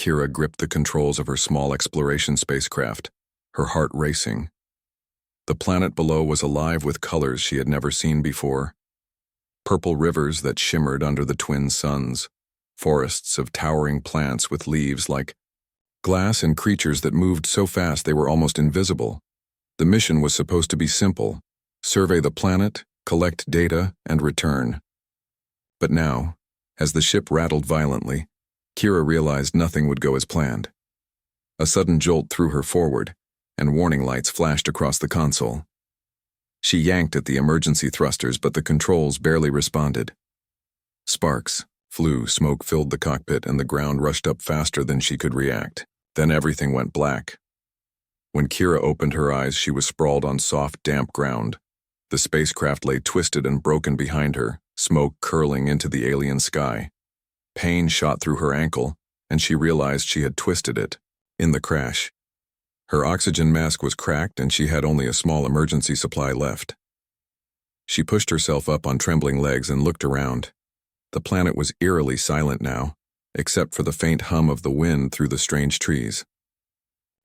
Kira gripped the controls of her small exploration spacecraft, her heart racing. The planet below was alive with colors she had never seen before. Purple rivers that shimmered under the twin suns, forests of towering plants with leaves like glass and creatures that moved so fast they were almost invisible. The mission was supposed to be simple: survey the planet, collect data, and return. But now, as the ship rattled violently, Kira realized nothing would go as planned. A sudden jolt threw her forward, and warning lights flashed across the console. She yanked at the emergency thrusters, but the controls barely responded. Sparks flew, smoke filled the cockpit, and the ground rushed up faster than she could react. Then everything went black. When Kira opened her eyes, she was sprawled on soft, damp ground. The spacecraft lay twisted and broken behind her, smoke curling into the alien sky. Pain shot through her ankle, and she realized she had twisted it in the crash. Her oxygen mask was cracked, and she had only a small emergency supply left. She pushed herself up on trembling legs and looked around. The planet was eerily silent now, except for the faint hum of the wind through the strange trees.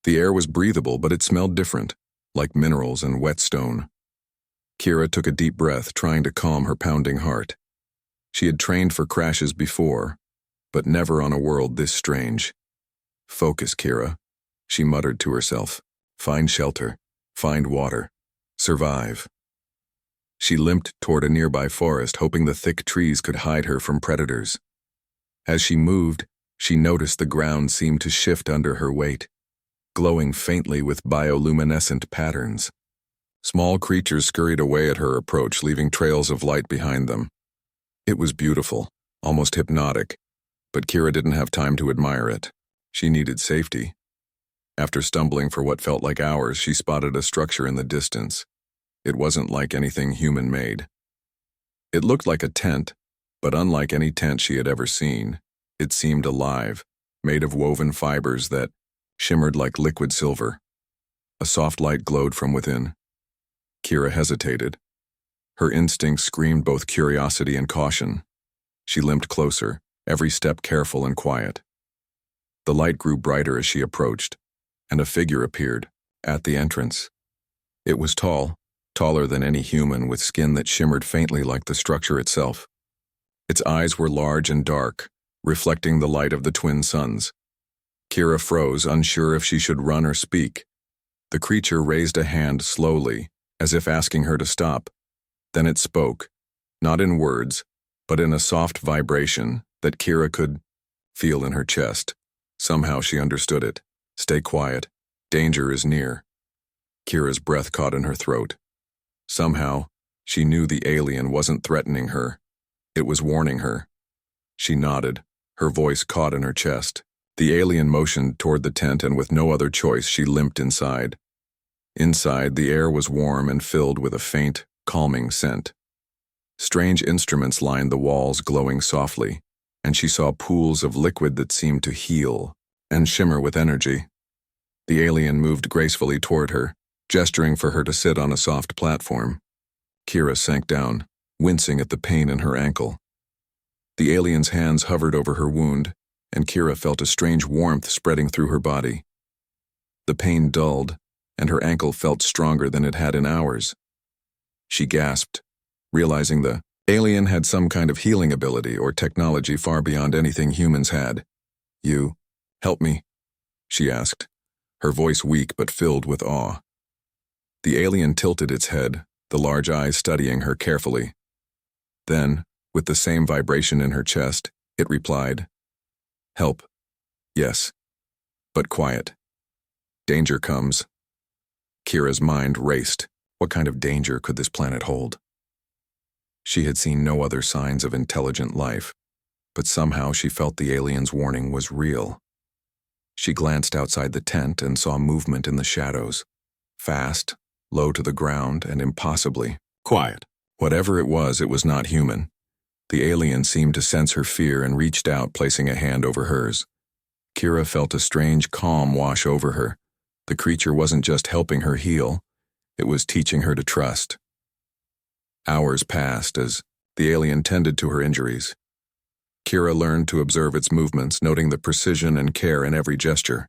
The air was breathable, but it smelled different, like minerals and wet stone. Kira took a deep breath, trying to calm her pounding heart. She had trained for crashes before, but never on a world this strange. "Focus, Kira," she muttered to herself. "Find shelter, find water, survive." She limped toward a nearby forest, hoping the thick trees could hide her from predators. As she moved, she noticed the ground seemed to shift under her weight, glowing faintly with bioluminescent patterns. Small creatures scurried away at her approach, leaving trails of light behind them. It was beautiful, almost hypnotic, but Kira didn't have time to admire it. She needed safety. After stumbling for what felt like hours, she spotted a structure in the distance. It wasn't like anything human-made. It looked like a tent, but unlike any tent she had ever seen, it seemed alive, made of woven fibers that shimmered like liquid silver. A soft light glowed from within. Kira hesitated. Her instincts screamed both curiosity and caution. She limped closer, every step careful and quiet. The light grew brighter as she approached, and a figure appeared at the entrance. It was tall, taller than any human, with skin that shimmered faintly like the structure itself. Its eyes were large and dark, reflecting the light of the twin suns. Kira froze, unsure if she should run or speak. The creature raised a hand slowly, as if asking her to stop. Then it spoke, not in words, but in a soft vibration that Kira could feel in her chest. Somehow she understood it. "Stay quiet. Danger is near." Kira's breath caught in her throat. Somehow, she knew the alien wasn't threatening her. It was warning her. She nodded, her voice caught in her chest. The alien motioned toward the tent, and with no other choice, she limped inside. Inside, the air was warm and filled with a faint, calming scent. Strange instruments lined the walls, glowing softly, and she saw pools of liquid that seemed to heal and shimmer with energy. The alien moved gracefully toward her, gesturing for her to sit on a soft platform. Kira sank down, wincing at the pain in her ankle. The alien's hands hovered over her wound, and Kira felt a strange warmth spreading through her body. The pain dulled, and her ankle felt stronger than it had in hours. She gasped, realizing the alien had some kind of healing ability or technology far beyond anything humans had. "You help me?" she asked, her voice weak but filled with awe. The alien tilted its head, the large eyes studying her carefully. Then, with the same vibration in her chest, it replied, "Help. Yes. But quiet. Danger comes." Kira's mind raced. What kind of danger could this planet hold? She had seen no other signs of intelligent life, but somehow she felt the alien's warning was real. She glanced outside the tent and saw movement in the shadows. Fast, low to the ground, and impossibly quiet. Whatever it was not human. The alien seemed to sense her fear and reached out, placing a hand over hers. Kira felt a strange calm wash over her. The creature wasn't just helping her heal, it was teaching her to trust. Hours passed as the alien tended to her injuries. Kira learned to observe its movements, noting the precision and care in every gesture.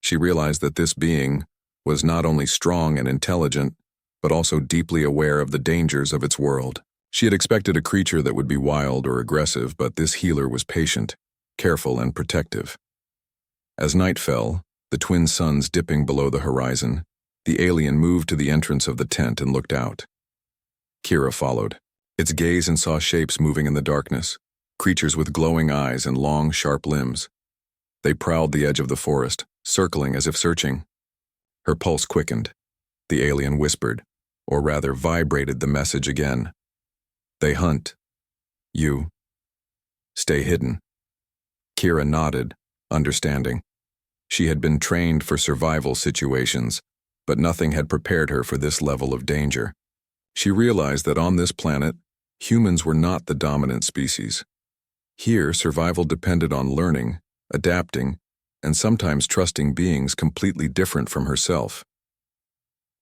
She realized that this being was not only strong and intelligent, but also deeply aware of the dangers of its world. She had expected a creature that would be wild or aggressive, but this healer was patient, careful, and protective. As night fell, the twin suns dipping below the horizon, the alien moved to the entrance of the tent and looked out. Kira followed, its gaze and saw shapes moving in the darkness, creatures with glowing eyes and long, sharp limbs. They prowled the edge of the forest, circling as if searching. Her pulse quickened. The alien whispered, or rather vibrated the message again. They hunt. You. Stay hidden. Kira nodded, understanding. She had been trained for survival situations, but nothing had prepared her for this level of danger. She realized that on this planet, humans were not the dominant species. Here, survival depended on learning, adapting, and sometimes trusting beings completely different from herself.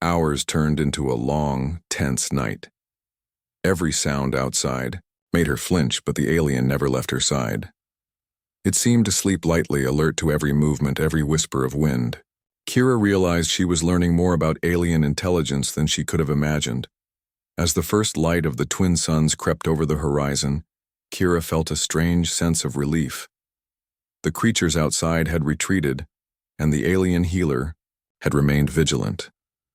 Hours turned into a long, tense night. Every sound outside made her flinch, but the alien never left her side. It seemed to sleep lightly, alert to every movement, every whisper of wind. Kira realized she was learning more about alien intelligence than she could have imagined. As the first light of the twin suns crept over the horizon, Kira felt a strange sense of relief. The creatures outside had retreated, and the alien healer had remained vigilant.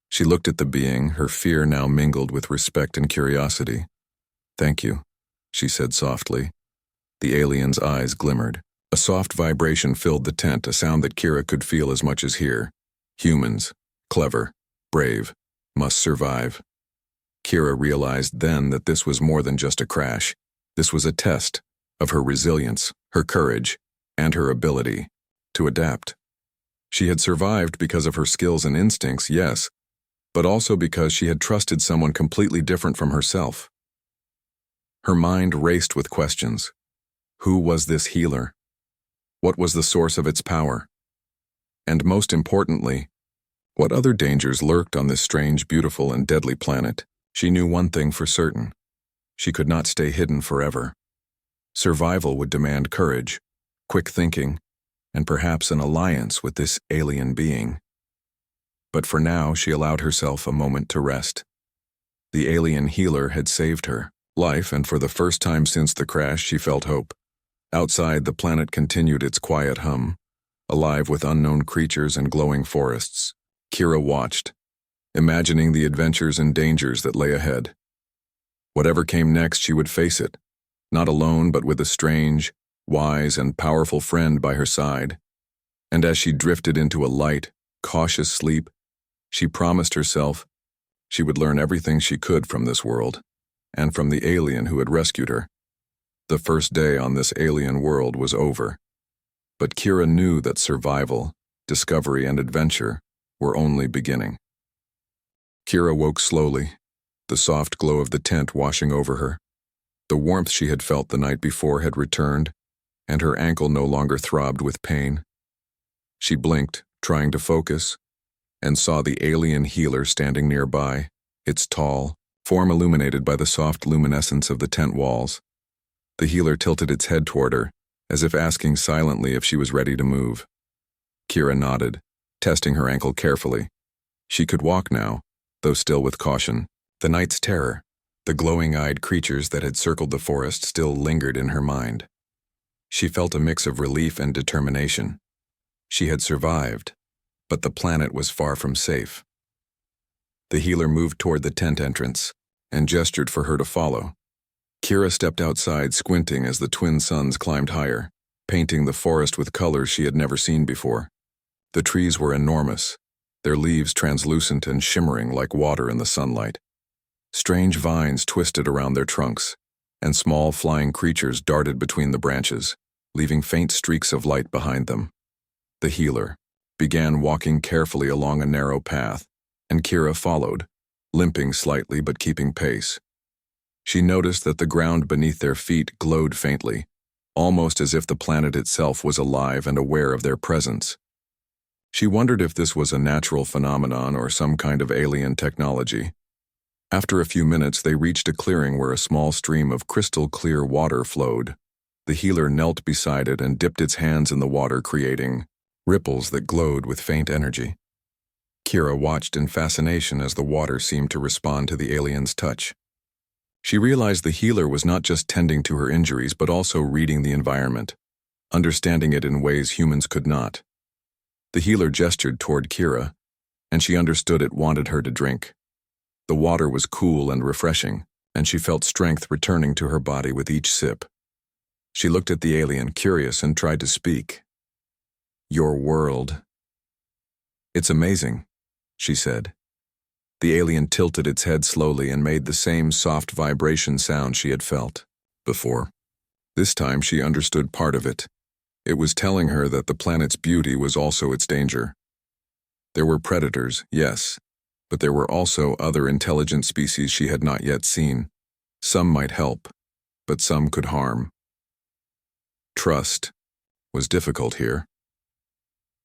She looked at the being, her fear now mingled with respect and curiosity. "Thank you," she said softly. The alien's eyes glimmered. A soft vibration filled the tent, a sound that Kira could feel as much as hear. Humans, clever, brave, must survive. Kira realized then that this was more than just a crash. This was a test of her resilience, her courage, and her ability to adapt. She had survived because of her skills and instincts, yes, but also because she had trusted someone completely different from herself. Her mind raced with questions. Who was this healer? What was the source of its power? And most importantly, what other dangers lurked on this strange, beautiful, and deadly planet? She knew one thing for certain. She could not stay hidden forever. Survival would demand courage, quick thinking, and perhaps an alliance with this alien being. But for now, she allowed herself a moment to rest. The alien healer had saved her life, and for the first time since the crash, she felt hope. Outside, the planet continued its quiet hum, alive with unknown creatures and glowing forests. Kira watched, imagining the adventures and dangers that lay ahead. Whatever came next, she would face it, not alone but with a strange, wise, and powerful friend by her side. And as she drifted into a light, cautious sleep, she promised herself she would learn everything she could from this world, and from the alien who had rescued her. The first day on this alien world was over, but Kira knew that survival, discovery, and adventure were only beginning. Kira woke slowly, the soft glow of the tent washing over her. The warmth she had felt the night before had returned, and her ankle no longer throbbed with pain. She blinked, trying to focus, and saw the alien healer standing nearby, its tall form illuminated by the soft luminescence of the tent walls. The healer tilted its head toward her, as if asking silently if she was ready to move. Kira nodded, testing her ankle carefully. She could walk now, though still with caution. The night's terror, the glowing-eyed creatures that had circled the forest, still lingered in her mind. She felt a mix of relief and determination. She had survived, but the planet was far from safe. The healer moved toward the tent entrance and gestured for her to follow. Kira stepped outside, squinting as the twin suns climbed higher, painting the forest with colors she had never seen before. The trees were enormous, their leaves translucent and shimmering like water in the sunlight. Strange vines twisted around their trunks, and small flying creatures darted between the branches, leaving faint streaks of light behind them. The healer began walking carefully along a narrow path, and Kira followed, limping slightly but keeping pace. She noticed that the ground beneath their feet glowed faintly, almost as if the planet itself was alive and aware of their presence. She wondered if this was a natural phenomenon or some kind of alien technology. After a few minutes, they reached a clearing where a small stream of crystal-clear water flowed. The healer knelt beside it and dipped its hands in the water, creating ripples that glowed with faint energy. Kira watched in fascination as the water seemed to respond to the alien's touch. She realized the healer was not just tending to her injuries but also reading the environment, understanding it in ways humans could not. The healer gestured toward Kira, and she understood it wanted her to drink. The water was cool and refreshing, and she felt strength returning to her body with each sip. She looked at the alien, curious, and tried to speak. "Your world." "It's amazing," she said. The alien tilted its head slowly and made the same soft vibration sound she had felt before. This time she understood part of it. It was telling her that the planet's beauty was also its danger. There were predators, yes, but there were also other intelligent species she had not yet seen. Some might help, but some could harm. Trust was difficult here.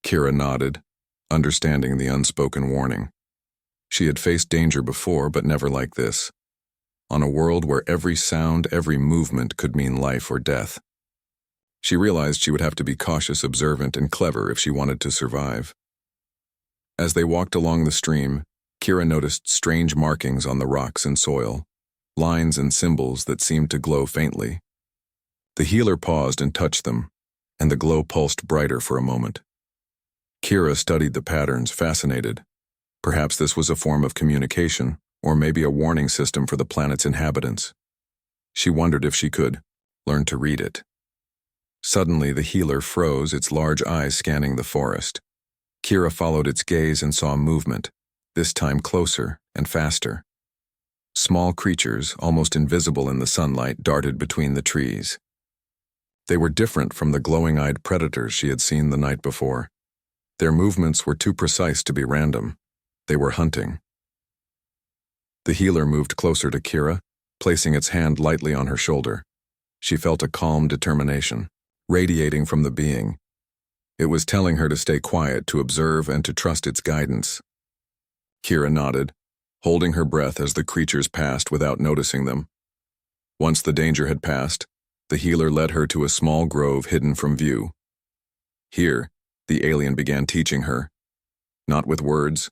Kira nodded, understanding the unspoken warning. She had faced danger before, but never like this. On a world where every sound, every movement could mean life or death. She realized she would have to be cautious, observant, and clever if she wanted to survive. As they walked along the stream, Kira noticed strange markings on the rocks and soil, lines and symbols that seemed to glow faintly. The healer paused and touched them, and the glow pulsed brighter for a moment. Kira studied the patterns, fascinated. Perhaps this was a form of communication, or maybe a warning system for the planet's inhabitants. She wondered if she could learn to read it. Suddenly, the healer froze, its large eyes scanning the forest. Kira followed its gaze and saw movement, this time closer and faster. Small creatures, almost invisible in the sunlight, darted between the trees. They were different from the glowing-eyed predators she had seen the night before. Their movements were too precise to be random. They were hunting. The healer moved closer to Kira, placing its hand lightly on her shoulder. She felt a calm determination, radiating from the being. It was telling her to stay quiet, to observe, and to trust its guidance. Kira nodded, holding her breath as the creatures passed without noticing them. Once the danger had passed, the healer led her to a small grove hidden from view. Here, the alien began teaching her, not with words,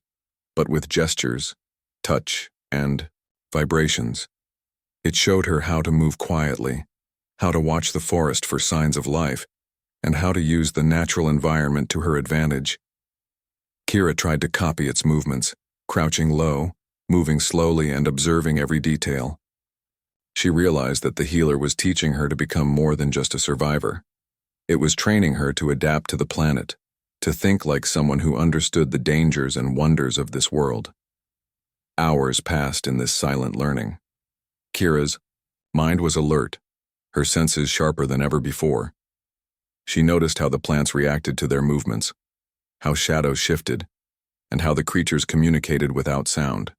but with gestures, touch, and vibrations. It showed her how to move quietly, how to watch the forest for signs of life, and how to use the natural environment to her advantage. Kira tried to copy its movements, crouching low, moving slowly, and observing every detail. She realized that the healer was teaching her to become more than just a survivor. It was training her to adapt to the planet, to think like someone who understood the dangers and wonders of this world. Hours passed in this silent learning. Kira's mind was alert, her senses sharper than ever before. She noticed how the plants reacted to their movements, how shadows shifted, and how the creatures communicated without sound.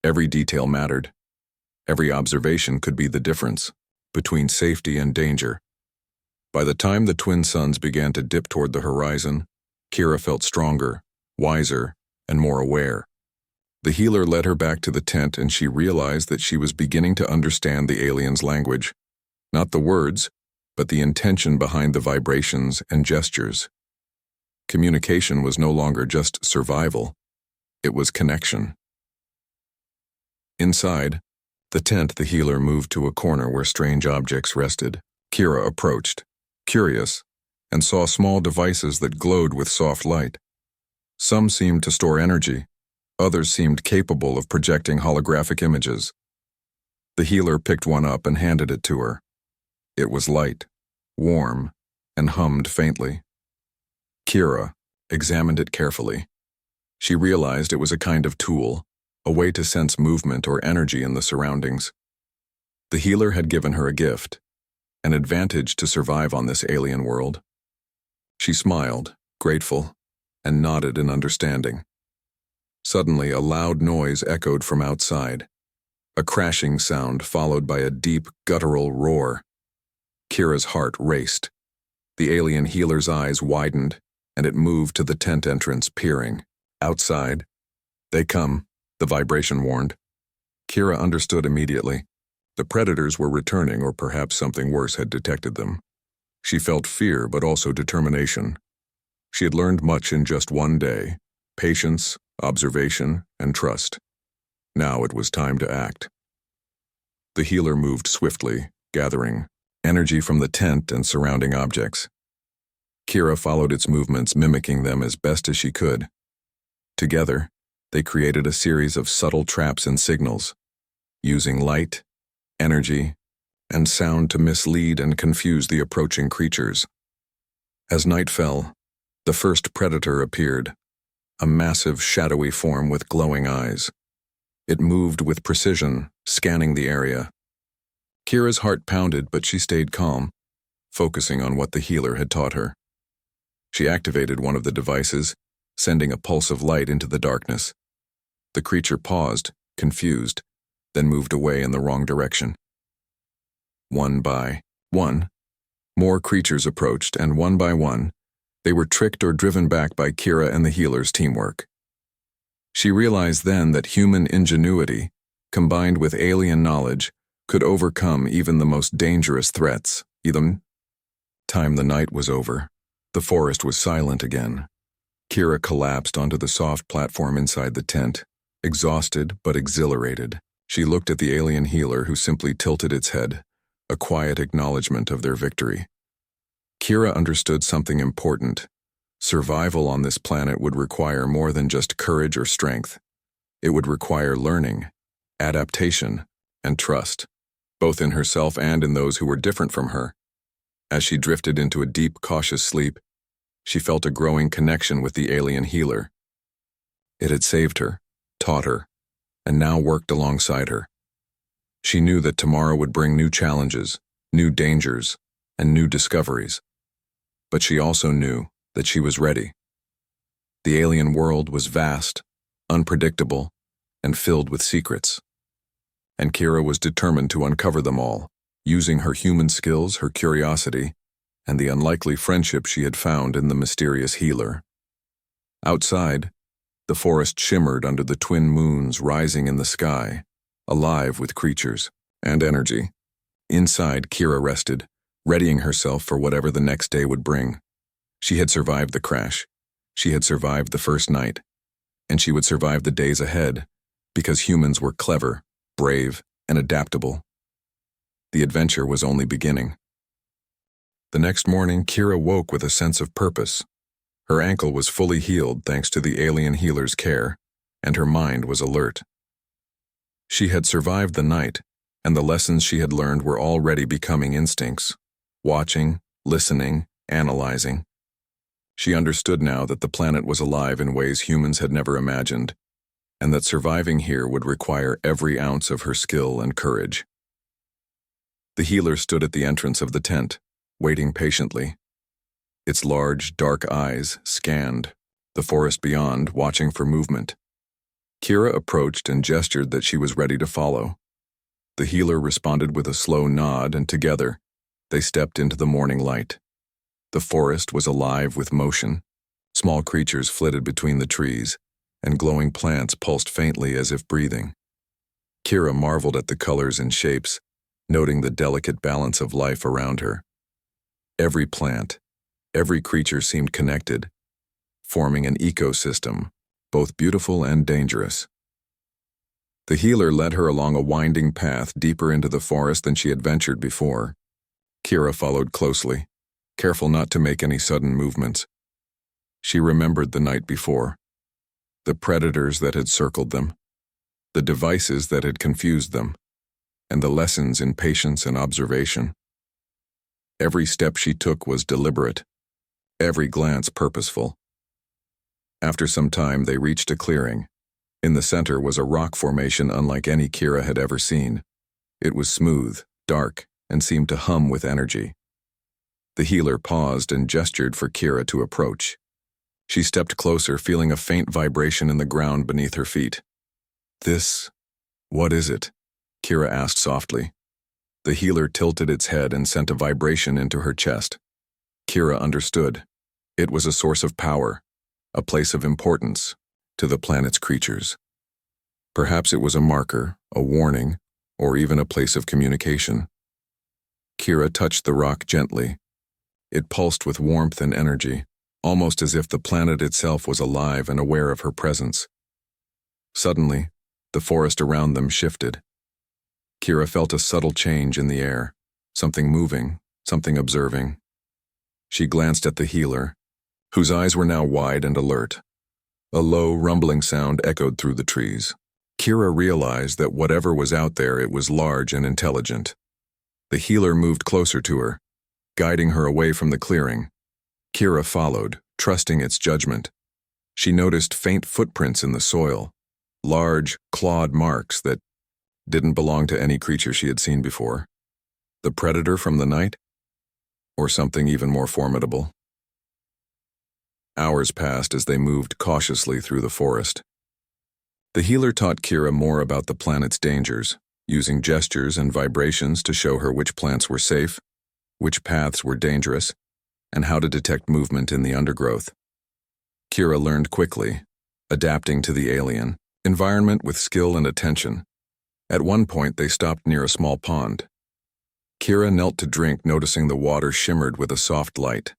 Every detail mattered. Every observation could be the difference between safety and danger. By the time the twin suns began to dip toward the horizon, Kira felt stronger, wiser, and more aware. The healer led her back to the tent, and she realized that she was beginning to understand the alien's language. Not the words, but the intention behind the vibrations and gestures. Communication was no longer just survival, it was connection. Inside the tent, the healer moved to a corner where strange objects rested. Kira approached, curious, and saw small devices that glowed with soft light. Some seemed to store energy, others seemed capable of projecting holographic images. The healer picked one up and handed it to her. It was light, warm, and hummed faintly. Kira examined it carefully. She realized it was a kind of tool, a way to sense movement or energy in the surroundings. The healer had given her a gift, an advantage to survive on this alien world. She smiled, grateful, and nodded in understanding. Suddenly, a loud noise echoed from outside, a crashing sound followed by a deep, guttural roar. Kira's heart raced. The alien healer's eyes widened, and it moved to the tent entrance, peering. Outside, "They come," the vibration warned. Kira understood immediately. The predators were returning, or perhaps something worse had detected them. She felt fear, but also determination. She had learned much in just one day: patience, observation, and trust. Now it was time to act. The healer moved swiftly, gathering energy from the tent and surrounding objects. Kira followed its movements, mimicking them as best as she could. Together, they created a series of subtle traps and signals, using light, energy, and sound to mislead and confuse the approaching creatures. As night fell, the first predator appeared, a massive, shadowy form with glowing eyes. It moved with precision, scanning the area. Kira's heart pounded, but she stayed calm, focusing on what the healer had taught her. She activated one of the devices, sending a pulse of light into the darkness. The creature paused, confused, then moved away in the wrong direction. One by one, more creatures approached, and one by one, they were tricked or driven back by Kira and the healer's teamwork. She realized then that human ingenuity, combined with alien knowledge, could overcome even the most dangerous threats. Time the night was over. The forest was silent again. Kira collapsed onto the soft platform inside the tent, exhausted but exhilarated. She looked at the alien healer, who simply tilted its head, a quiet acknowledgement of their victory. Kira understood something important. Survival on this planet would require more than just courage or strength. It would require learning, adaptation, and trust, both in herself and in those who were different from her. As she drifted into a deep, cautious sleep, she felt a growing connection with the alien healer. It had saved her, taught her, and now worked alongside her. She knew that tomorrow would bring new challenges, new dangers, and new discoveries. But she also knew that she was ready. The alien world was vast, unpredictable, and filled with secrets. And Kira was determined to uncover them all, using her human skills, her curiosity, and the unlikely friendship she had found in the mysterious healer. Outside, the forest shimmered under the twin moons rising in the sky, alive with creatures and energy. Inside, Kira rested, readying herself for whatever the next day would bring. She had survived the crash. She had survived the first night. And she would survive the days ahead, because humans were clever, brave, and adaptable. The adventure was only beginning. The next morning, Kira woke with a sense of purpose. Her ankle was fully healed thanks to the alien healer's care, and her mind was alert. She had survived the night, and the lessons she had learned were already becoming instincts: watching, listening, analyzing. She understood now that the planet was alive in ways humans had never imagined, and that surviving here would require every ounce of her skill and courage. The healer stood at the entrance of the tent, waiting patiently. Its large, dark eyes scanned the forest beyond, watching for movement. Kira approached and gestured that she was ready to follow. The healer responded with a slow nod, and together, they stepped into the morning light. The forest was alive with motion. Small creatures flitted between the trees, and glowing plants pulsed faintly as if breathing. Kira marveled at the colors and shapes, noting the delicate balance of life around her. Every plant, every creature seemed connected, forming an ecosystem, both beautiful and dangerous. The healer led her along a winding path deeper into the forest than she had ventured before. Kira followed closely, careful not to make any sudden movements. She remembered the night before, the predators that had circled them, the devices that had confused them, and the lessons in patience and observation. Every step she took was deliberate, every glance purposeful. After some time, they reached a clearing. In the center was a rock formation unlike any Kira had ever seen. It was smooth, dark, and seemed to hum with energy. The healer paused and gestured for Kira to approach. She stepped closer, feeling a faint vibration in the ground beneath her feet. What is it?" Kira asked softly. The healer tilted its head and sent a vibration into her chest. Kira understood. It was a source of power, a place of importance, to the planet's creatures. Perhaps it was a marker, a warning, or even a place of communication. Kira touched the rock gently. It pulsed with warmth and energy, almost as if the planet itself was alive and aware of her presence. Suddenly, the forest around them shifted. Kira felt a subtle change in the air, something moving, something observing. She glanced at the healer, whose eyes were now wide and alert. A low, rumbling sound echoed through the trees. Kira realized that whatever was out there, it was large and intelligent. The healer moved closer to her, guiding her away from the clearing. Kira followed, trusting its judgment. She noticed faint footprints in the soil, large, clawed marks that didn't belong to any creature she had seen before. The predator from the night? Or something even more formidable? Hours passed as they moved cautiously through the forest. The healer taught Kira more about the planet's dangers, using gestures and vibrations to show her which plants were safe, which paths were dangerous, and how to detect movement in the undergrowth. Kira learned quickly, adapting to the alien environment with skill and attention. At one point, they stopped near a small pond. Kira knelt to drink, noticing the water shimmered with a soft light.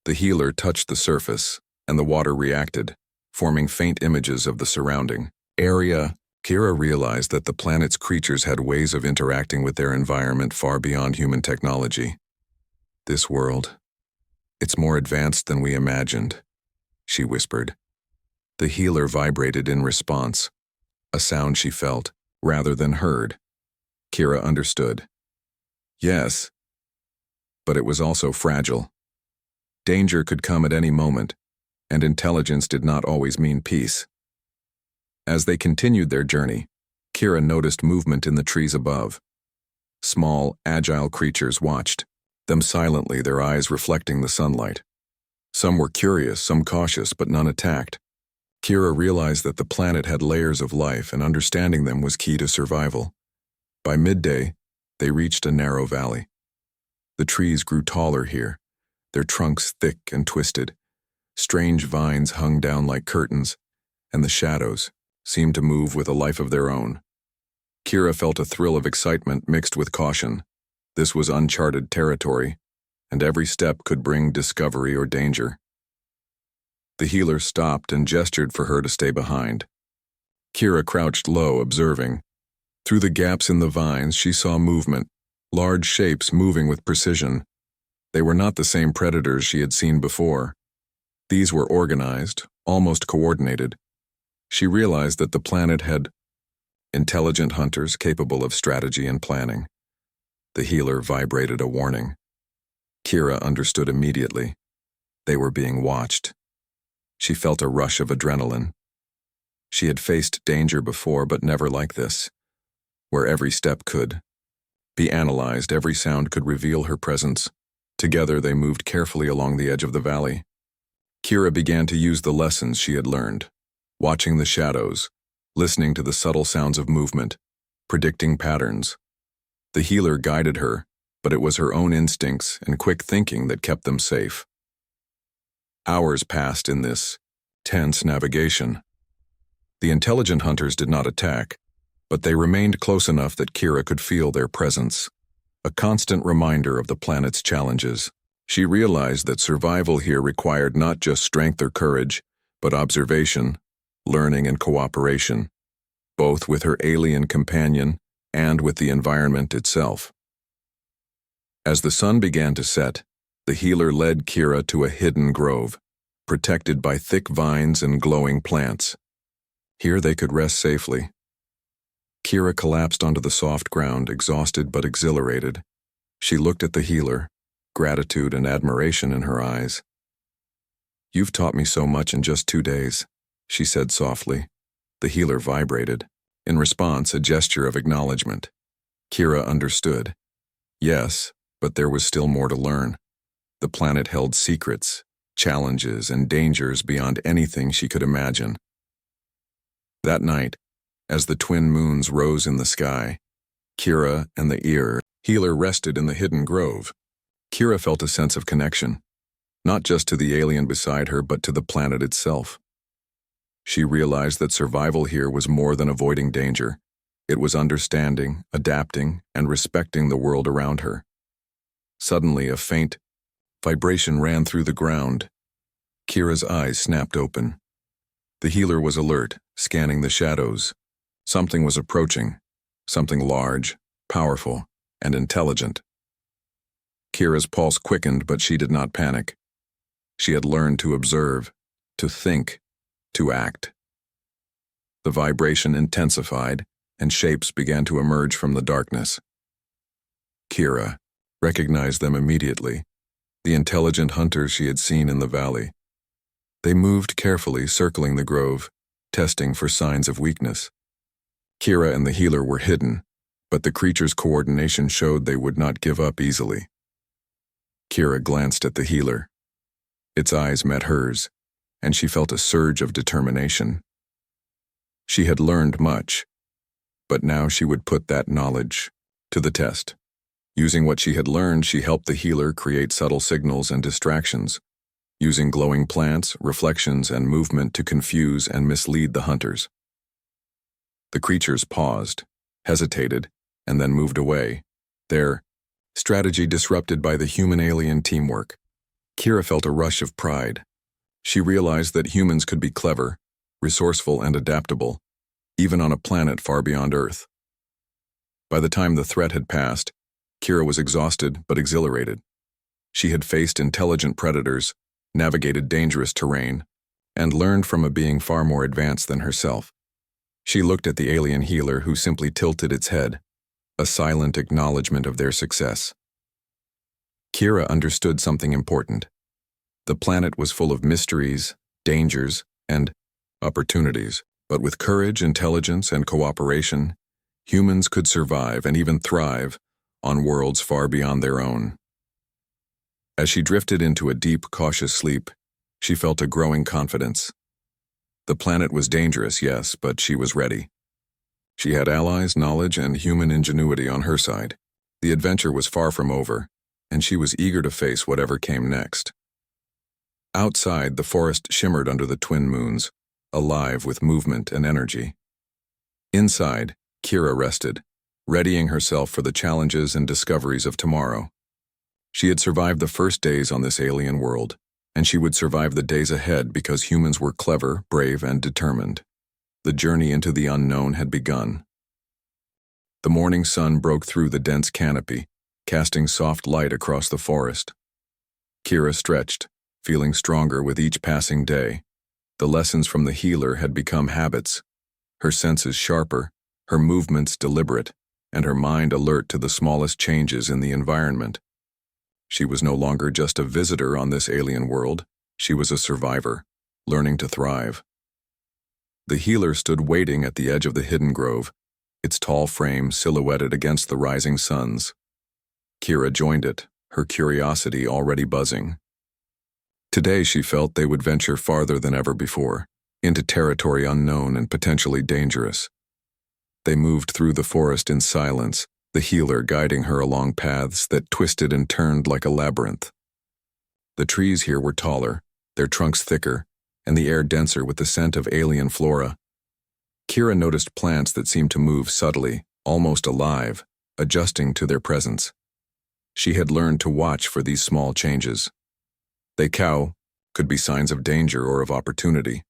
The healer touched the surface, and the water reacted, forming faint images of the surrounding area. Kira realized that the planet's creatures had ways of interacting with their environment far beyond human technology. This world, it's more advanced than we imagined, she whispered. The healer vibrated in response, a sound she felt, rather than heard. Kira understood. Yes, but it was also fragile. Danger could come at any moment, and intelligence did not always mean peace. As they continued their journey, Kira noticed movement in the trees above. Small, agile creatures watched, them silently, their eyes reflecting the sunlight. Some were curious, some cautious, but none attacked. Kira realized that the planet had layers of life, and understanding them was key to survival. By midday, they reached a narrow valley. The trees grew taller here, their trunks thick and twisted. Strange vines hung down like curtains, and the shadows seemed to move with a life of their own. Kira felt a thrill of excitement mixed with caution. This was uncharted territory, and every step could bring discovery or danger. The healer stopped and gestured for her to stay behind. Kira crouched low, observing. Through the gaps in the vines, she saw movement, large shapes moving with precision. They were not the same predators she had seen before. These were organized, almost coordinated. She realized that the planet had intelligent hunters capable of strategy and planning. The healer vibrated a warning. Kira understood immediately. They were being watched. She felt a rush of adrenaline. She had faced danger before, but never like this, where every step could be analyzed, every sound could reveal her presence. Together they moved carefully along the edge of the valley. Kira began to use the lessons she had learned, watching the shadows, listening to the subtle sounds of movement, predicting patterns. The healer guided her, but it was her own instincts and quick thinking that kept them safe. Hours passed in this tense navigation. The intelligent hunters did not attack, but they remained close enough that Kira could feel their presence, a constant reminder of the planet's challenges. She realized that survival here required not just strength or courage, but observation, learning, and cooperation, both with her alien companion and with the environment itself. As the sun began to set, the healer led Kira to a hidden grove, protected by thick vines and glowing plants. Here they could rest safely. Kira collapsed onto the soft ground, exhausted but exhilarated. She looked at the healer, gratitude and admiration in her eyes. "You've taught me so much in just 2 days," she said softly. The healer vibrated. In response, a gesture of acknowledgement. Kira understood. Yes, but there was still more to learn. The planet held secrets, challenges, and dangers beyond anything she could imagine. That night, as the twin moons rose in the sky, Kira and the healer rested in the hidden grove. Kira felt a sense of connection, not just to the alien beside her, but to the planet itself. She realized that survival here was more than avoiding danger. It was understanding, adapting, and respecting the world around her. Suddenly, a faint vibration ran through the ground. Kira's eyes snapped open. The healer was alert, scanning the shadows. Something was approaching, something large, powerful, and intelligent. Kira's pulse quickened, but she did not panic. She had learned to observe, to think, to act. The vibration intensified, and shapes began to emerge from the darkness. Kira recognized them immediately, the intelligent hunters she had seen in the valley. They moved carefully, circling the grove, testing for signs of weakness. Kira and the healer were hidden, but the creature's coordination showed they would not give up easily. Kira glanced at the healer. Its eyes met hers, and she felt a surge of determination. She had learned much, but now she would put that knowledge to the test. Using what she had learned, she helped the healer create subtle signals and distractions, using glowing plants, reflections, and movement to confuse and mislead the hunters. The creatures paused, hesitated, and then moved away, their strategy disrupted by the human-alien teamwork. Kira felt a rush of pride. She realized that humans could be clever, resourceful, and adaptable, even on a planet far beyond Earth. By the time the threat had passed, Kira was exhausted but exhilarated. She had faced intelligent predators, navigated dangerous terrain, and learned from a being far more advanced than herself. She looked at the alien healer, who simply tilted its head, a silent acknowledgement of their success. Kira understood something important. The planet was full of mysteries, dangers, and opportunities, but with courage, intelligence, and cooperation, humans could survive and even thrive on worlds far beyond their own. As she drifted into a deep, cautious sleep, she felt a growing confidence. The planet was dangerous, yes, but she was ready. She had allies, knowledge, and human ingenuity on her side. The adventure was far from over, and she was eager to face whatever came next. Outside, the forest shimmered under the twin moons, alive with movement and energy. Inside, Kira rested, readying herself for the challenges and discoveries of tomorrow. She had survived the first days on this alien world, and she would survive the days ahead because humans were clever, brave, and determined. The journey into the unknown had begun. The morning sun broke through the dense canopy, casting soft light across the forest. Kira stretched, feeling stronger with each passing day. The lessons from the healer had become habits, her senses sharper, her movements deliberate, and her mind alert to the smallest changes in the environment. She was no longer just a visitor on this alien world, she was a survivor, learning to thrive. The healer stood waiting at the edge of the hidden grove, its tall frame silhouetted against the rising suns. Kira joined it, her curiosity already buzzing. Today she felt they would venture farther than ever before, into territory unknown and potentially dangerous. They moved through the forest in silence, the healer guiding her along paths that twisted and turned like a labyrinth. The trees here were taller, their trunks thicker, and the air denser with the scent of alien flora. Kira noticed plants that seemed to move subtly, almost alive, adjusting to their presence. She had learned to watch for these small changes. They could be signs of danger or of opportunity.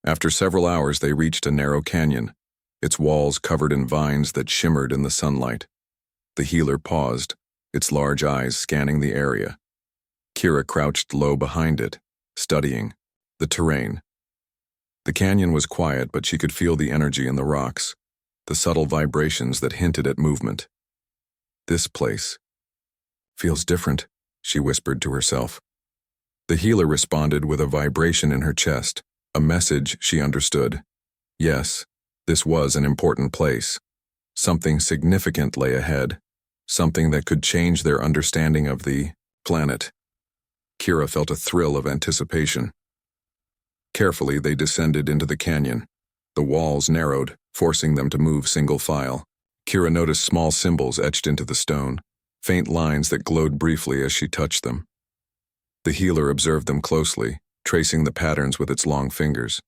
After several hours, they reached a narrow canyon, its walls covered in vines that shimmered in the sunlight. The healer paused, its large eyes scanning the area. Kira crouched low behind it, studying the terrain. The canyon was quiet, but she could feel the energy in the rocks, the subtle vibrations that hinted at movement. This place feels different, she whispered to herself. The healer responded with a vibration in her chest, a message she understood. Yes, this was an important place. Something significant lay ahead, something that could change their understanding of the planet. Kira felt a thrill of anticipation. Carefully, they descended into the canyon. The walls narrowed, forcing them to move single file. Kira noticed small symbols etched into the stone, faint lines that glowed briefly as she touched them. The healer observed them closely, tracing the patterns with its long fingers.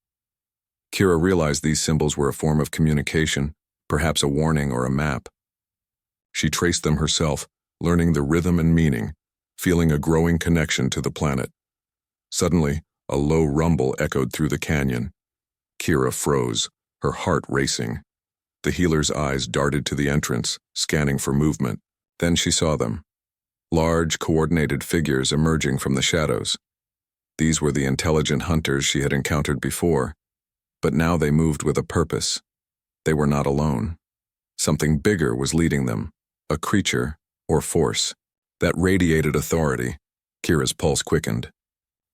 Kira realized these symbols were a form of communication, perhaps a warning or a map. She traced them herself, learning the rhythm and meaning, feeling a growing connection to the planet. Suddenly, a low rumble echoed through the canyon. Kira froze, her heart racing. The healer's eyes darted to the entrance, scanning for movement. Then she saw them. Large, coordinated figures emerging from the shadows. These were the intelligent hunters she had encountered before, but now they moved with a purpose. They were not alone. Something bigger was leading them, a creature, or force, that radiated authority. Kira's pulse quickened.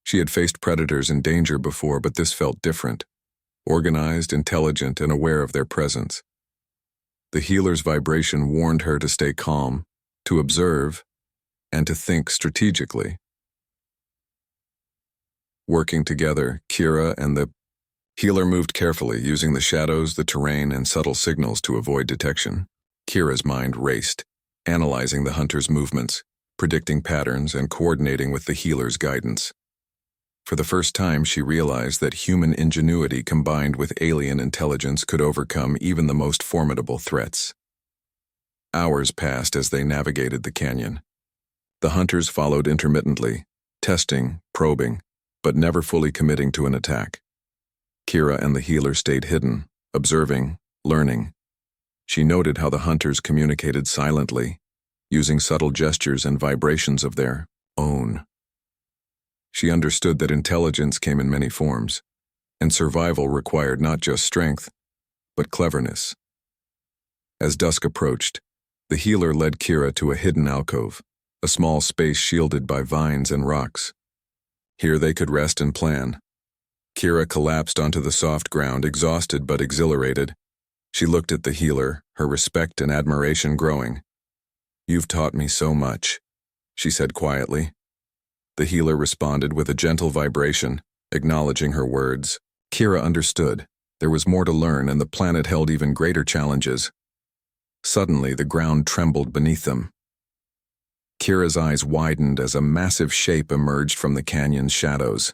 She had faced predators in danger before, but this felt different. Organized, intelligent, and aware of their presence. The healer's vibration warned her to stay calm, to observe, and to think strategically. Working together, Kira and the healer moved carefully, using the shadows, the terrain, and subtle signals to avoid detection. Kira's mind raced, analyzing the hunter's movements, predicting patterns, and coordinating with the healer's guidance. For the first time, she realized that human ingenuity combined with alien intelligence could overcome even the most formidable threats. Hours passed as they navigated the canyon. The hunters followed intermittently, testing, probing, but never fully committing to an attack. Kira and the healer stayed hidden, observing, learning. She noted how the hunters communicated silently, using subtle gestures and vibrations of their own. She understood that intelligence came in many forms, and survival required not just strength, but cleverness. As dusk approached, the healer led Kira to a hidden alcove, a small space shielded by vines and rocks. Here they could rest and plan. Kira collapsed onto the soft ground, exhausted but exhilarated. She looked at the healer, her respect and admiration growing. "You've taught me so much," she said quietly. The healer responded with a gentle vibration, acknowledging her words. Kira understood. There was more to learn, and the planet held even greater challenges. Suddenly, the ground trembled beneath them. Kira's eyes widened as a massive shape emerged from the canyon's shadows.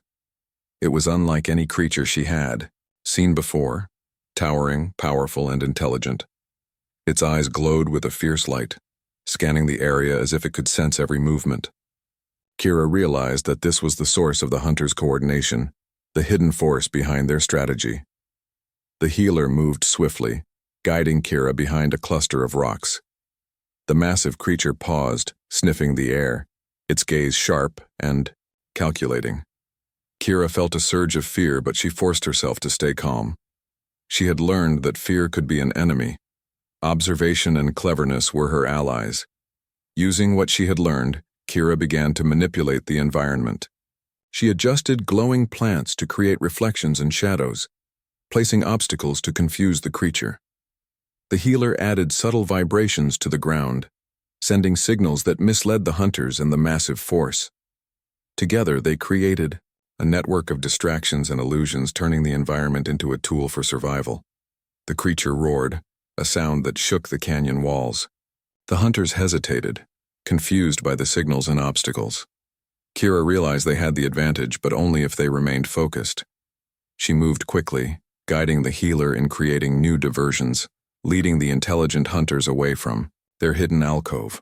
It was unlike any creature she had seen before, towering, powerful, and intelligent. Its eyes glowed with a fierce light, scanning the area as if it could sense every movement. Kira realized that this was the source of the hunters' coordination, the hidden force behind their strategy. The healer moved swiftly, guiding Kira behind a cluster of rocks. The massive creature paused, sniffing the air, its gaze sharp and calculating. Kira felt a surge of fear, but she forced herself to stay calm. She had learned that fear could be an enemy. Observation and cleverness were her allies. Using what she had learned, Kira began to manipulate the environment. She adjusted glowing plants to create reflections and shadows, placing obstacles to confuse the creature. The healer added subtle vibrations to the ground, sending signals that misled the hunters and the massive force. Together, they created a network of distractions and illusions, turning the environment into a tool for survival. The creature roared, a sound that shook the canyon walls. The hunters hesitated, confused by the signals and obstacles. Kira realized they had the advantage, but only if they remained focused. She moved quickly, guiding the healer in creating new diversions, leading the intelligent hunters away from their hidden alcove.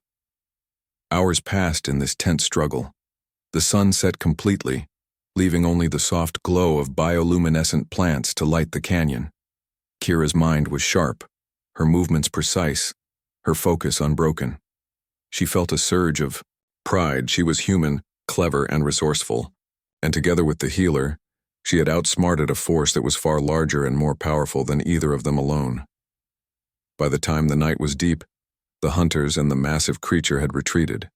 Hours passed in this tense struggle. The sun set completely, leaving only the soft glow of bioluminescent plants to light the canyon. Kira's mind was sharp, her movements precise, her focus unbroken. She felt a surge of pride. She was human, clever, and resourceful, and together with the healer, she had outsmarted a force that was far larger and more powerful than either of them alone. By the time the night was deep, the hunters and the massive creature had retreated.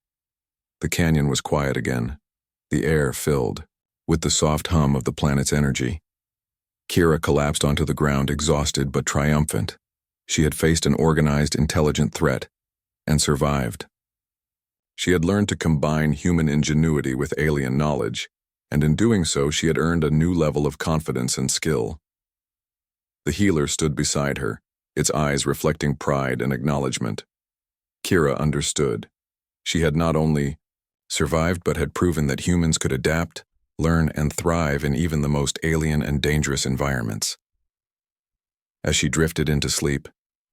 The canyon was quiet again, the air filled with the soft hum of the planet's energy. Kira collapsed onto the ground, exhausted but triumphant. She had faced an organized, intelligent threat, and survived. She had learned to combine human ingenuity with alien knowledge, and in doing so she had earned a new level of confidence and skill. The healer stood beside her, its eyes reflecting pride and acknowledgement. Kira understood. She had not only survived but had proven that humans could adapt, learn, and thrive in even the most alien and dangerous environments. As she drifted into sleep,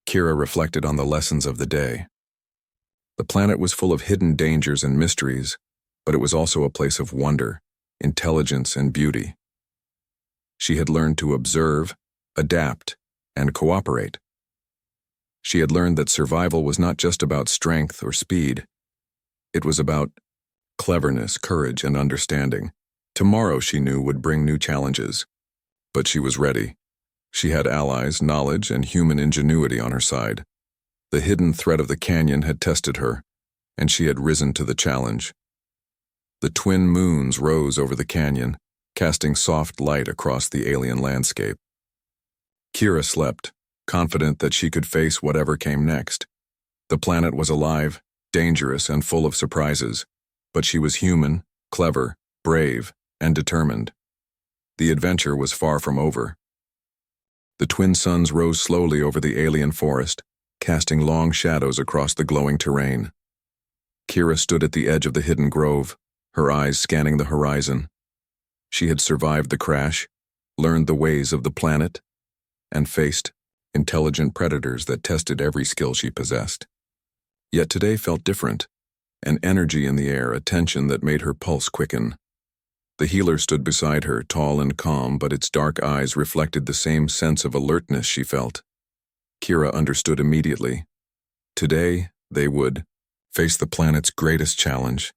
Kira reflected on the lessons of the day. The planet was full of hidden dangers and mysteries, but it was also a place of wonder, intelligence, and beauty. She had learned to observe, adapt, and cooperate. She had learned that survival was not just about strength or speed. It was about cleverness, courage, and understanding. Tomorrow, she knew, would bring new challenges. But she was ready. She had allies, knowledge, and human ingenuity on her side. The hidden threat of the canyon had tested her, and she had risen to the challenge. The twin moons rose over the canyon, casting soft light across the alien landscape. Kira slept, confident that she could face whatever came next. The planet was alive, dangerous, and full of surprises, but she was human, clever, brave, and determined. The adventure was far from over. The twin suns rose slowly over the alien forest, casting long shadows across the glowing terrain. Kira stood at the edge of the hidden grove, her eyes scanning the horizon. She had survived the crash, learned the ways of the planet, and faced intelligent predators that tested every skill she possessed. Yet today felt different, an energy in the air, a tension that made her pulse quicken. The healer stood beside her, tall and calm, but its dark eyes reflected the same sense of alertness she felt. Kira understood immediately. Today, they would face the planet's greatest challenge,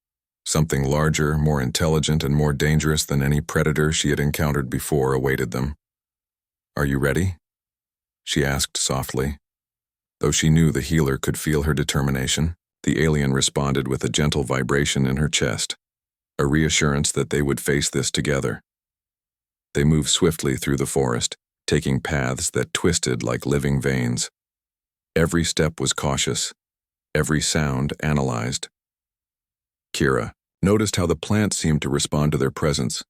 something larger, more intelligent, and more dangerous than any predator she had encountered before awaited them. "Are you ready?" she asked softly. Though she knew the healer could feel her determination, the alien responded with a gentle vibration in her chest, a reassurance that they would face this together. They moved swiftly through the forest, taking paths that twisted like living veins. Every step was cautious, every sound analyzed. Kira noticed how the plants seemed to respond to their presence,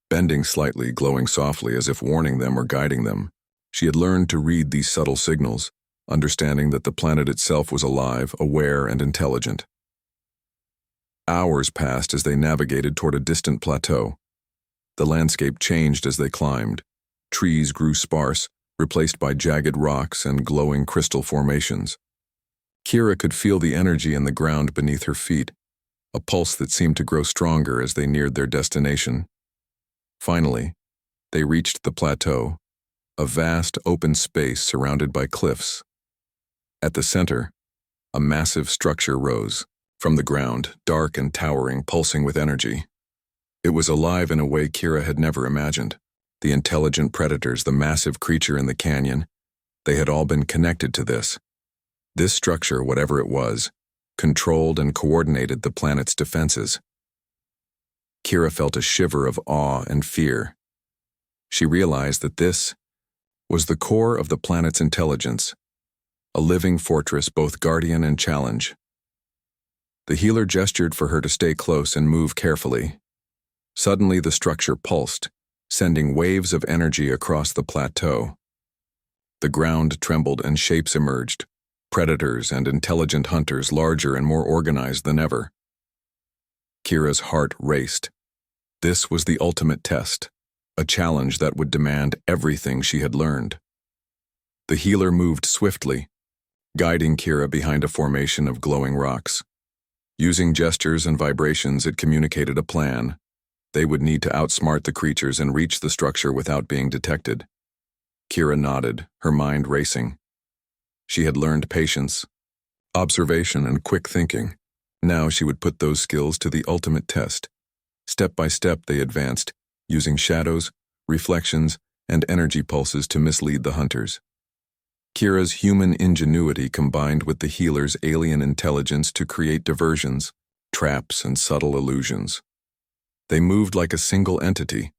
bending slightly, glowing softly as if warning them or guiding them. She had learned to read these subtle signals, understanding that the planet itself was alive, aware, and intelligent. Hours passed as they navigated toward a distant plateau. The landscape changed as they climbed. Trees grew sparse, replaced by jagged rocks and glowing crystal formations. Kira could feel the energy in the ground beneath her feet, a pulse that seemed to grow stronger as they neared their destination. Finally, they reached the plateau, a vast open space surrounded by cliffs. At the center, a massive structure rose from the ground, dark and towering, pulsing with energy. It was alive in a way Kira had never imagined. The intelligent predators, the massive creature in the canyon, they had all been connected to this. This structure, whatever it was, controlled and coordinated the planet's defenses. Kira felt a shiver of awe and fear. She realized that this was the core of the planet's intelligence, a living fortress, both guardian and challenge. The healer gestured for her to stay close and move carefully. Suddenly, the structure pulsed, sending waves of energy across the plateau. The ground trembled and shapes emerged, predators and intelligent hunters, larger and more organized than ever. Kira's heart raced. This was the ultimate test, a challenge that would demand everything she had learned. The healer moved swiftly, guiding Kira behind a formation of glowing rocks. Using gestures and vibrations, it communicated a plan. They would need to outsmart the creatures and reach the structure without being detected. Kira nodded, her mind racing. She had learned patience, observation, and quick thinking. Now she would put those skills to the ultimate test. Step by step they advanced, using shadows, reflections, and energy pulses to mislead the hunters. Kira's human ingenuity combined with the healer's alien intelligence to create diversions, traps, and subtle illusions. They moved like a single entity,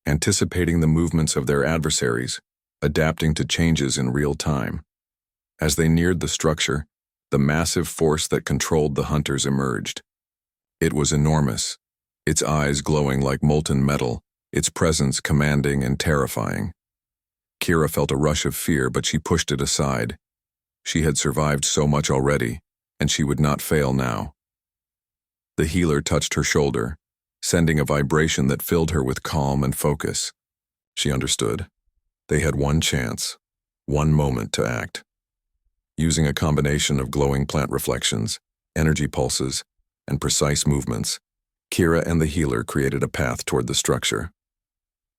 anticipating the movements of their adversaries, adapting to changes in real time. As they neared the structure, the massive force that controlled the hunters emerged. It was enormous, its eyes glowing like molten metal, its presence commanding and terrifying. Kira felt a rush of fear, but she pushed it aside. She had survived so much already, and she would not fail now. The healer touched her shoulder, sending a vibration that filled her with calm and focus. She understood. They had one chance, one moment to act. Using a combination of glowing plant reflections, energy pulses, and precise movements, Kira and the healer created a path toward the structure.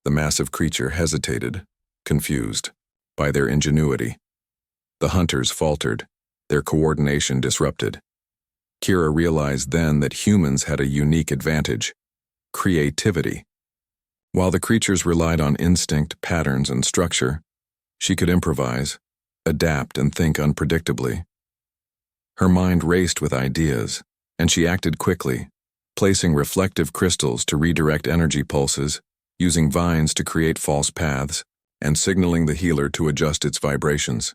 The massive creature hesitated, confused by their ingenuity. The hunters faltered, their coordination disrupted. Kira realized then that humans had a unique advantage: creativity. While the creatures relied on instinct, patterns, and structure, she could improvise, adapt, and think unpredictably. Her mind raced with ideas, and she acted quickly, placing reflective crystals to redirect energy pulses, using vines to create false paths, and signaling the healer to adjust its vibrations.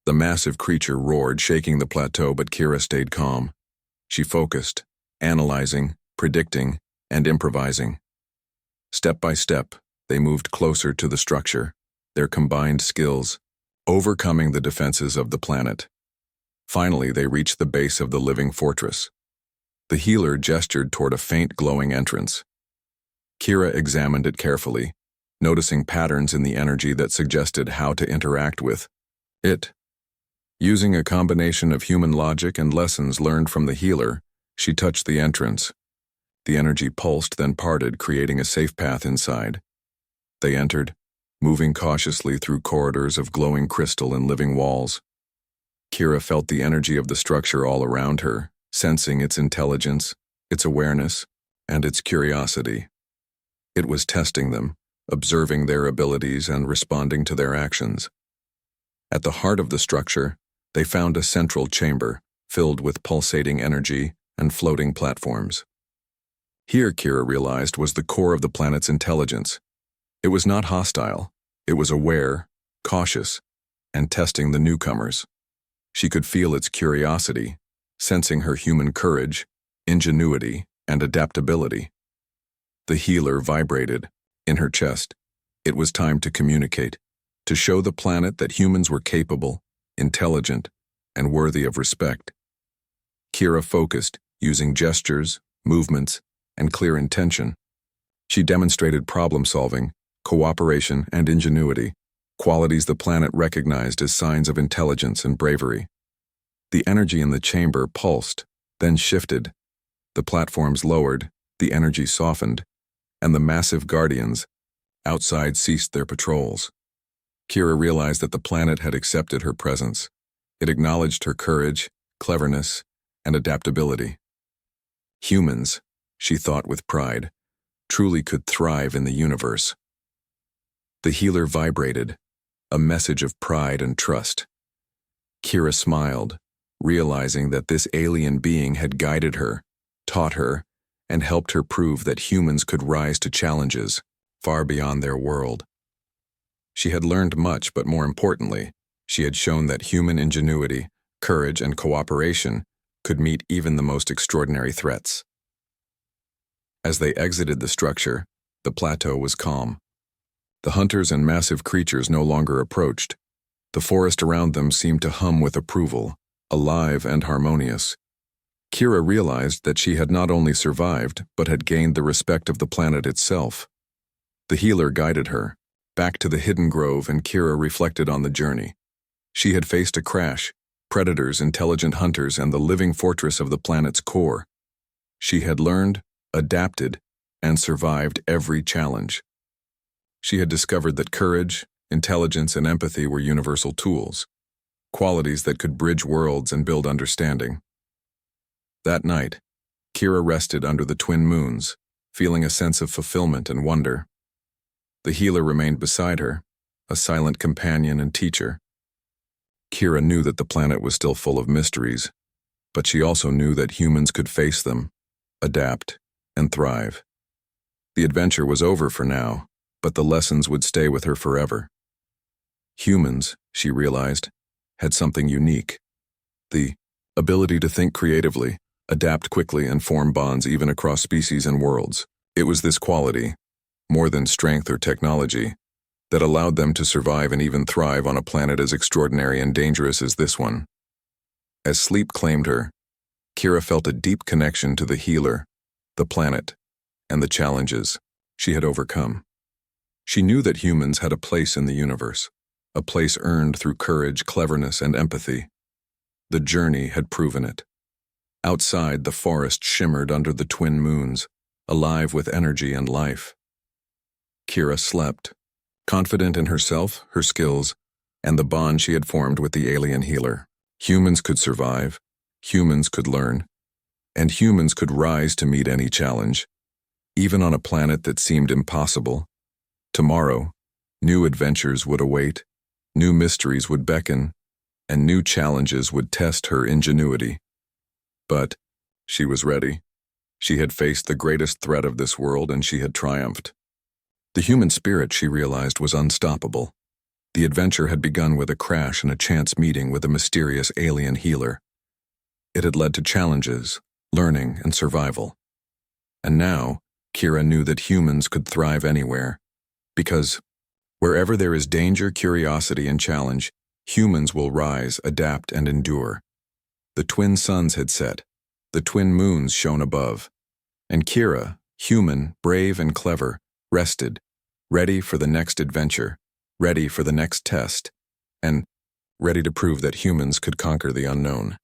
The massive creature roared, shaking the plateau, but Kira stayed calm. She focused, analyzing, predicting, and improvising. Step by step, they moved closer to the structure, their combined skills overcoming the defenses of the planet. Finally, they reached the base of the living fortress. The healer gestured toward a faint glowing entrance. Kira examined it carefully, noticing patterns in the energy that suggested how to interact with it. Using a combination of human logic and lessons learned from the healer, she touched the entrance. The energy pulsed, then parted, creating a safe path inside. They entered, moving cautiously through corridors of glowing crystal and living walls. Kira felt the energy of the structure all around her, sensing its intelligence, its awareness, and its curiosity. It was testing them, observing their abilities and responding to their actions. At the heart of the structure, they found a central chamber filled with pulsating energy and floating platforms. Here, Kira realized, was the core of the planet's intelligence. It was not hostile. It was aware, cautious, and testing the newcomers. She could feel its curiosity, sensing her human courage, ingenuity, and adaptability. The healer vibrated in her chest. It was time to communicate, to show the planet that humans were capable, intelligent, and worthy of respect. Kira focused, using gestures, movements, and clear intention. She demonstrated problem-solving, cooperation, and ingenuity, qualities the planet recognized as signs of intelligence and bravery. The energy in the chamber pulsed, then shifted. The platforms lowered, the energy softened, and the massive guardians outside ceased their patrols. Kira realized that the planet had accepted her presence. It acknowledged her courage, cleverness, and adaptability. Humans, she thought with pride, truly could thrive in the universe. The healer vibrated, a message of pride and trust. Kira smiled, realizing that this alien being had guided her, taught her, and helped her prove that humans could rise to challenges far beyond their world. She had learned much, but more importantly, she had shown that human ingenuity, courage, and cooperation could meet even the most extraordinary threats. As they exited the structure, the plateau was calm. The hunters and massive creatures no longer approached. The forest around them seemed to hum with approval, alive and harmonious. Kira realized that she had not only survived, but had gained the respect of the planet itself. The healer guided her back to the hidden grove, and Kira reflected on the journey. She had faced a crash, predators, intelligent hunters, and the living fortress of the planet's core. She had learned, adapted, and survived every challenge. She had discovered that courage, intelligence, and empathy were universal tools, qualities that could bridge worlds and build understanding. That night, Kira rested under the twin moons, feeling a sense of fulfillment and wonder. The healer remained beside her, a silent companion and teacher. Kira knew that the planet was still full of mysteries, but she also knew that humans could face them, adapt, and thrive. The adventure was over for now, but the lessons would stay with her forever. Humans, she realized, had something unique: the ability to think creatively, adapt quickly, and form bonds even across species and worlds. It was this quality, more than strength or technology, that allowed them to survive and even thrive on a planet as extraordinary and dangerous as this one. As sleep claimed her, Kira felt a deep connection to the healer, the planet, and the challenges she had overcome. She knew that humans had a place in the universe, a place earned through courage, cleverness, and empathy. The journey had proven it. Outside, the forest shimmered under the twin moons, alive with energy and life. Kira slept, confident in herself, her skills, and the bond she had formed with the alien healer. Humans could survive, humans could learn, and humans could rise to meet any challenge, even on a planet that seemed impossible. Tomorrow, new adventures would await, new mysteries would beckon, and new challenges would test her ingenuity. But she was ready. She had faced the greatest threat of this world, and she had triumphed. The human spirit, she realized, was unstoppable. The adventure had begun with a crash and a chance meeting with a mysterious alien healer. It had led to challenges, learning, and survival. And now, Kira knew that humans could thrive anywhere, because wherever there is danger, curiosity, and challenge, humans will rise, adapt, and endure. The twin suns had set, the twin moons shone above, and Kira, human, brave, and clever, rested, ready for the next adventure, ready for the next test, and ready to prove that humans could conquer the unknown.